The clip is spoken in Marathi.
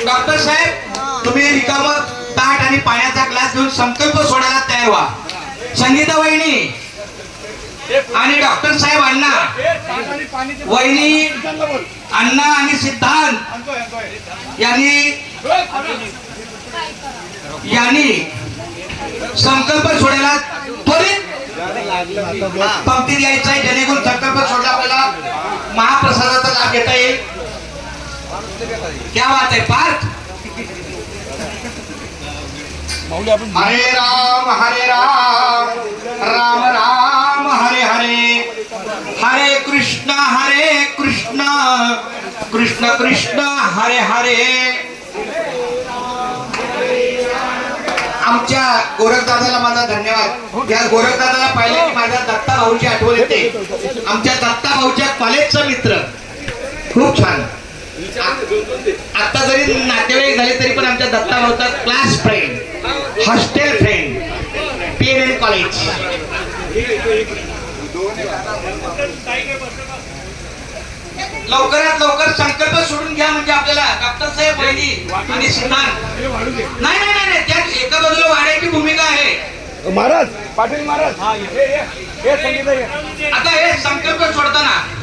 डॉक्टर साहेब तुम्ही रिकाम ताट आणि पाण्याचा ग्लास घेऊन संकल्प सोडायला तयार व्हा. संगीता वहिनी आणि डॉक्टर साहेब अण्णा, वहिनी अण्णा आणि सिद्धांत यांनी संकल्प सोडायला त्वरित पंक्ती द्यायचा आहे, जेणेकरून संकल्प सोडला आपल्याला महाप्रसादाचा लाभ घेता येईल. क्या बात आहे पार्थ. हरे राम राम राम हरे हरे, हरे कृष्ण कृष्ण कृष्ण हरे हरे. आमच्या गोरखदादाला माझा धन्यवाद. या गोरखदादाला पाहिले की माझ्या दत्ता भाऊची आठवण येते. आमच्या दत्ता भाऊच्या कॉलेजचा मित्र, खूप छान. आता जरी नातेवाईक झाले तरी पण आमच्या दत्ता भाऊचा class friend, hostel friend, parent college. लवकरात लवकर संकल्प सोडून घ्या, म्हणजे आपल्याला डॉक्टर साहेब वहिनी आणि सिद्धांत. नाही नाही नाही, त्यात एका बाजूला वाड्याची भूमिका आहे. महाराज पाटील महाराज आता हे संकल्प सोडताना